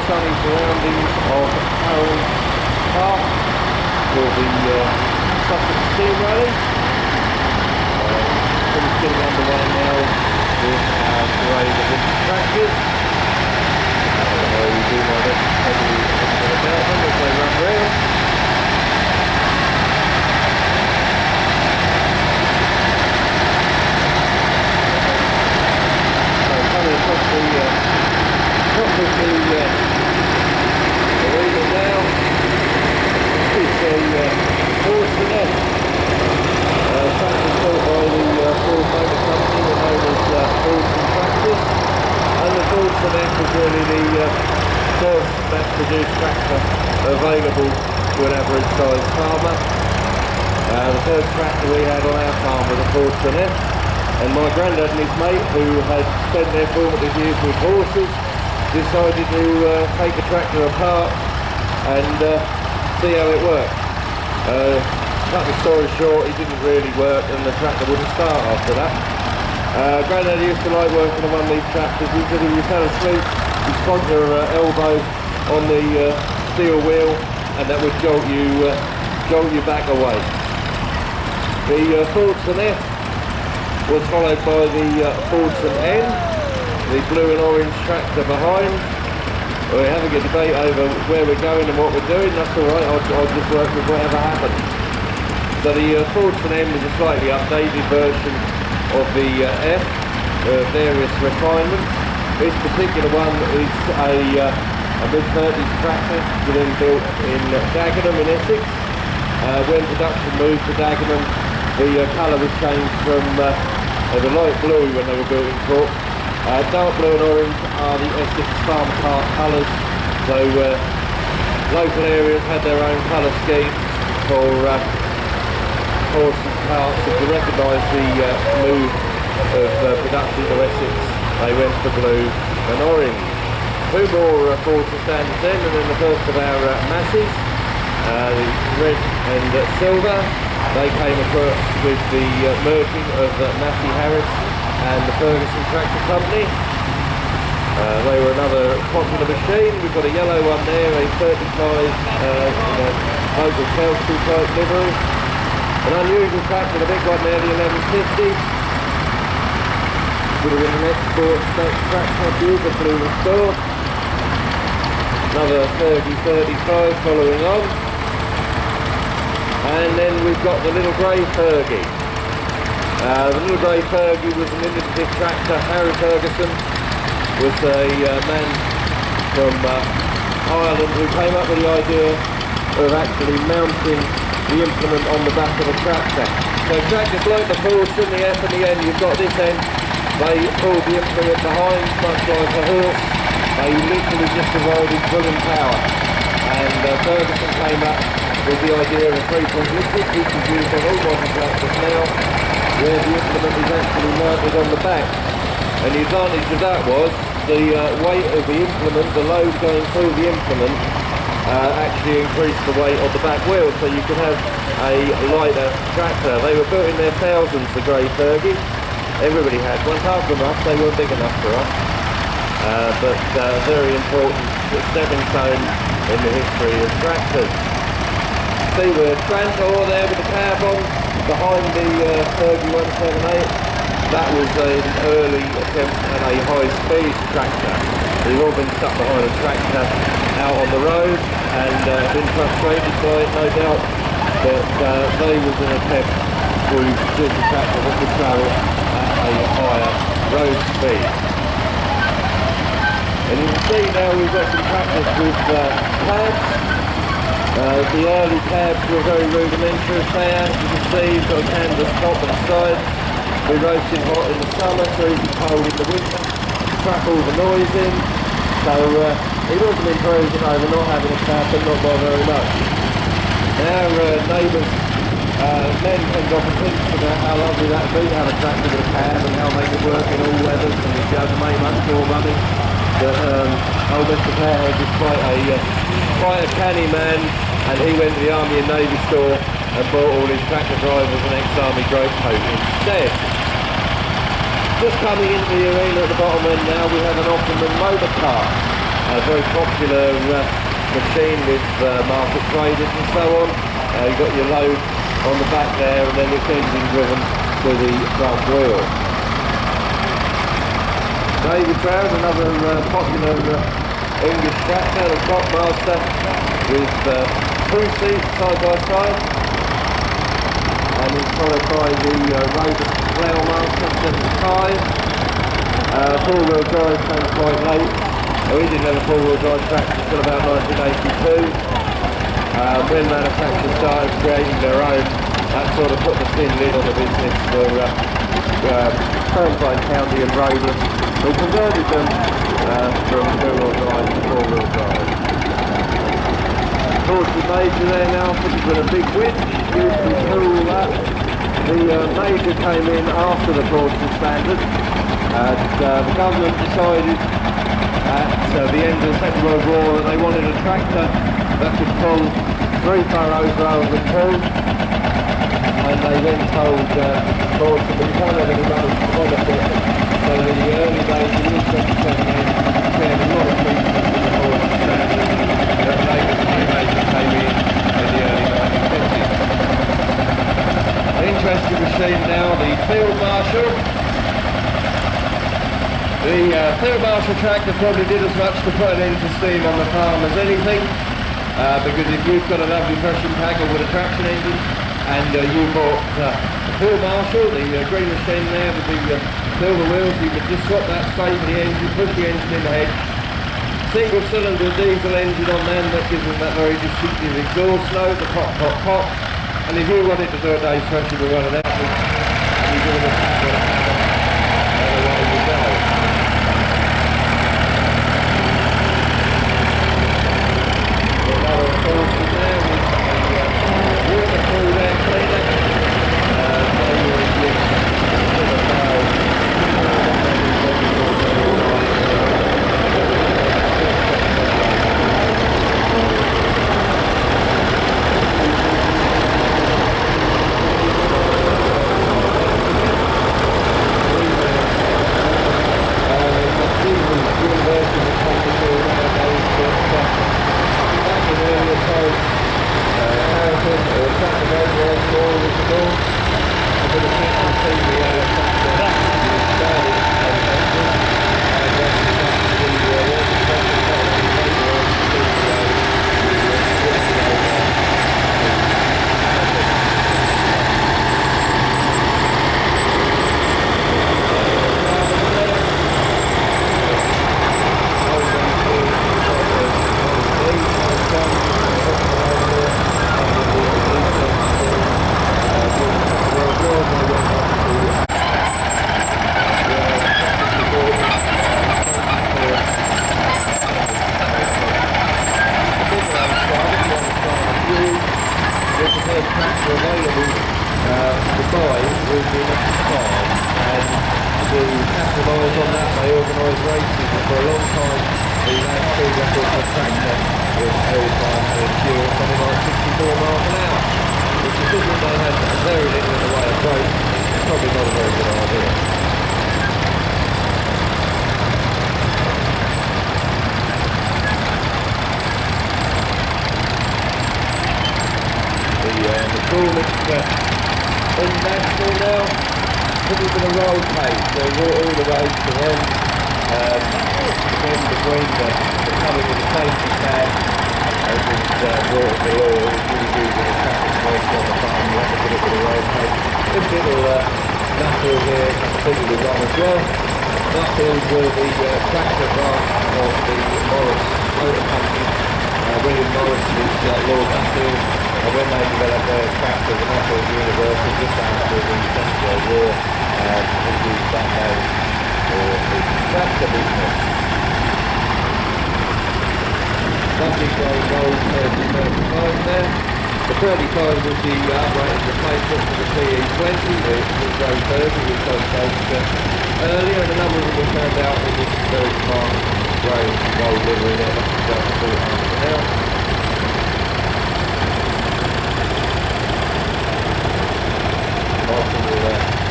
sunny surroundings of Parham Park for the Sussex Steam Rally. It's getting underway now with our parade of winter tractors. I will do my best to tell you a little bit about them as they run round. Coming across the arena now is a Fortunet tractor built by the Ford Motor Company, known as Fortune Tractors, and the Fortunet was really the first mass-produced tractor available to an average sized farmer. The first tractor we had on our farm was a Fortunet. And my granddad and his mate, who had spent their formative years with horses, decided to take the tractor apart and see how it worked. Cut the story short, it didn't really work and the tractor wouldn't start after that. Granddad used to like working on one of these tractors. He said if you fell asleep, you'd plonk your elbow on the steel wheel and that would jolt you back away. The Fortunet was followed by the Fortune N, the blue and orange tractor behind. We're having a debate over where we're going and what we're doing. That's alright, I'll just work with whatever happens. So the Fortune N is a slightly updated version of the F, various refinements. This particular one is a mid-30s tractor being built in Dagenham in Essex. When production moved to Dagenham, the colour was changed from the light blue when they were built in Cork. Dark blue and orange are the Essex Farm Park colours, so local areas had their own colour scheme for horse and carts, and to recognise the move of production to Essex, they went for blue and orange. Two more Fortune standards then, and then the first of our masses, the red and silver. They came across with the merging of Massey Harris and the Ferguson Tractor Company. They were another popular machine. We've got a yellow one there, a 35 local council type livery. An unusual tractor, the big one there, the 1150. Would have been an export tractor, beautifully restored. Another 30-35 following on. And then we've got the little grey Fergie. The little grey Fergie was an innovative tractor. Harry Ferguson was a man from Ireland who came up with the idea of actually mounting the implement on the back of a tractor. So tractors like the Fortune, the F and the N, you've got this end, they pulled the implement behind, much like a horse. They literally just provided pulling power. And Ferguson came up with the idea of a 3-point liquid, which is used on all modern tractors now, where the implement is actually mounted on the back. And the advantage of that was the weight of the implement, the load going through the implement, actually increased the weight of the back wheel, so you could have a lighter tractor. They were built in their thousands, the grey Fergie. Everybody had one, half of them us, they weren't big enough for us. But very important stepping stone in the history of tractors. See the Trantor there with the cab on behind the Fergie 178. That was an early attempt at a high-speed tractor. They've all been stuck behind a tractor out on the road and been frustrated by it, no doubt. But they was an attempt to build a tractor that could travel at a higher road speed. And you can see now we've got some tractors with cabs. The early cabs were very rudimentary affair. You can see you've got a canvas top and sides. We roasted hot in the summer, freezing cold in the winter, trap all the noise in. So it wasn't improving over not having a cab, but not by very much. Our neighbours, men tend to think about how lovely that would be to have a tractor with a cab and how they could work in all weathers and you'd be able to make much more money. But old Mr. Parham is quite a canny man, and he went to the Army and Navy store and bought all his tractor drivers an ex-Army greatcoat instead. Just coming into the arena at the bottom end now, we have an Optimum motor car. A very popular machine with market traders and so on. You've got your load on the back there, and then it's engine driven to the front wheel. David Brown, another popular English tractor, the Clockmaster, with 2 seats side by side, and it's followed by the Rover Ploughmaster 75. 4-wheel drive came quite late. We didn't have a 4-wheel drive tractor until about 1982. When manufacturers started creating their own, that sort of put the thin lid on the business for Turnpike County and Roadland. We converted them from 2-wheel drive to 4-wheel drive. Torture Major there now, fitted with a big winch, used to pull that. The Major came in after the Torture standard, and the government decided at the end of the Second World War that they wanted a tractor that could pull 3 furrows rather than 2, and they then told Torture that you can't have any money to benefit. So in the early days, in the 1978, we had a lot of people in the Torture standard that Major came in the early 1950s. An interesting machine now, the Field Marshal. The Field Marshal tractor probably did as much to put an end to steam on the farm as anything, because if you've got a lovely pressure packer with a traction engine, and you bought the Field Marshal, the green machine there with the silver wheels, you could just swap that straight in the engine, push the engine in the head. Single cylinder diesel engine on them that gives them that very distinctive exhaust note, the pop, pop, pop. And if you wanted to do a day's threshing with one of them, you give it a tap with a hammer, and away you go. Another Torture there with the water through there cleaner.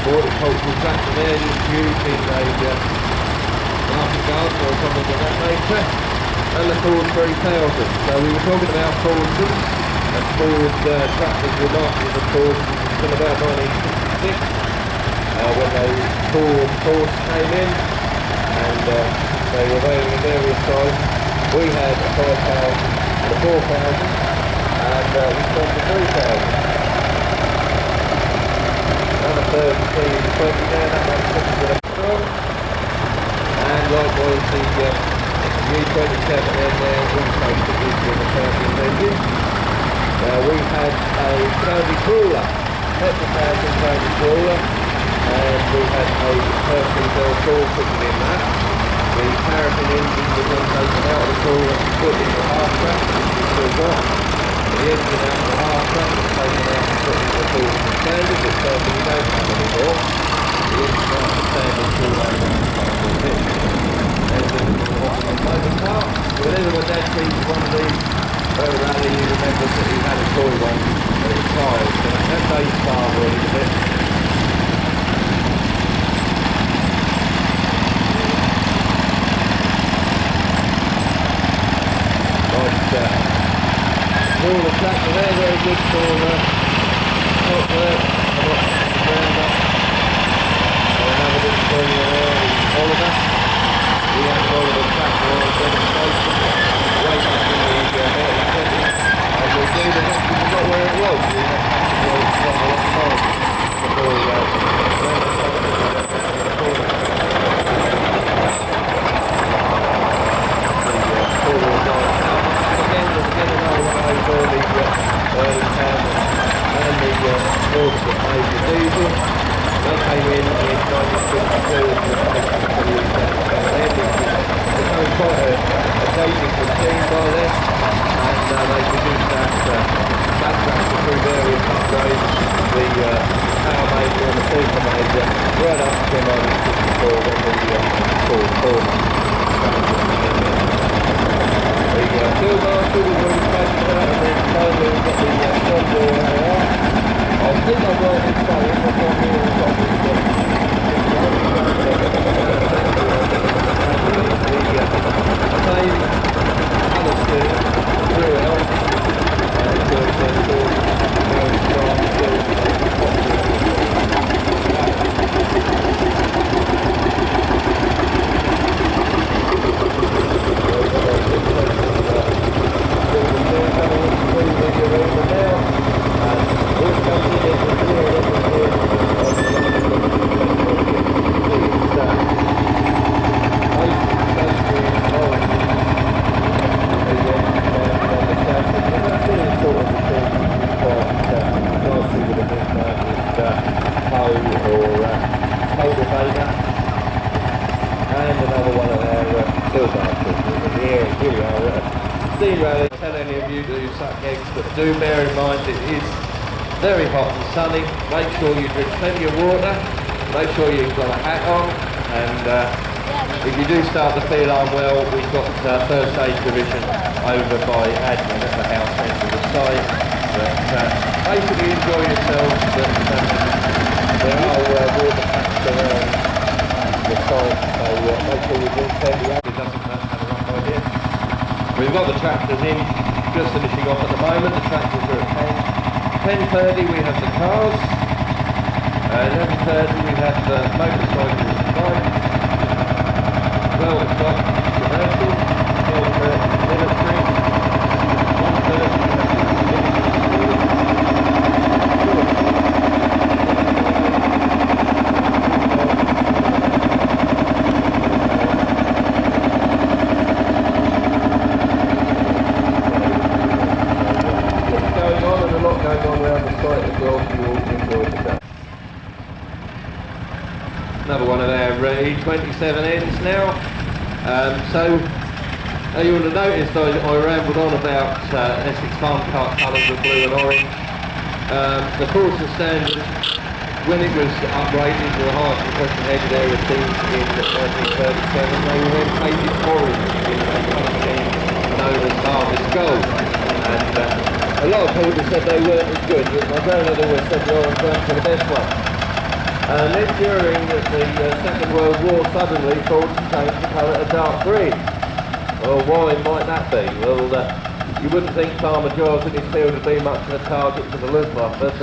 Horticultural tractor there, just using a market garden or something of that nature. and the Ford 3000. So we were talking about Fordsons, and Ford tractors were marketed, of course, until about 1966, when the Ford came in, and they were available in various sizes. We had a 5000 and a 4000, and we sold the 3000. Another 30 now, that makes sense for the strong. And likewise the U27N there also produced with a 13 engine. We had a County Crawler, petrol-powered County Crawler, and we had a Hercules L4 fitted in that. The paraffin engine was then taken out of the crawler and put in the half track, which we still got. The engine out of the half track was taken out and put in the Ford standard, which certainly we don't have anymore. The engine out of the standard crawler and motor car. Whenever my dad sees one of these very rarely he remembers that he had a toy one at his tyres. So that days far away a bit. All the tractor there, very good for top work, ground up. Another good for you there, Oliver. We had an Oliver tractor on demonstration, way back in the 1920s. And we do the next we forgot where it was. We had to go quite a long time before we ran early town and the Fords that made the diesel. They came in 1952 and replaced the 27 engine. It became quite a dated machine by then, and they produced that tractor through various upgrades. The power major and the super major right up to 1954 when the Ford Parham. The field master was already spoken about, and then finally we've got the front door AR. I think I've got it inside, I've got here on top of the same colour scheme throughout, and so it's very strong still. And another one of their field masters. Here we are at a steam rally. Tell any of you to suck eggs, but do bear in mind it is very hot and sunny. Make sure you drink plenty of water. Make sure you've got a hat on, and if you do start to feel unwell, we've got first aid division over by admin at the house end of the site. But basically enjoy yourselves. But there are water packs around the site, so make sure you drink plenty of. It doesn't have a rough idea. We've got the tractors in, just finishing off at the moment. The tractors are at 10:30 we have the cars, 11:30 we have the motorcycles and bikes, 12 o'clock commercial, 12:30 military, 1:30 we have another one of our E27Ns now. So you would have noticed I rambled on about Essex Farm Cart colours of blue and orange. The Fordsons standard, when it was upgraded to the highest compression headed area teams in 1937, they were then painted orange in a colour scheme known as Harvest Gold. And a lot of people said they weren't as good, but my granddad always said the orange ones were the best ones. Then during the Second World War, suddenly Fordsons changed the colour to dark green. Well, why might that be? Well, you wouldn't think Farmer Giles in his field would be much of a target for the Luftwaffe, but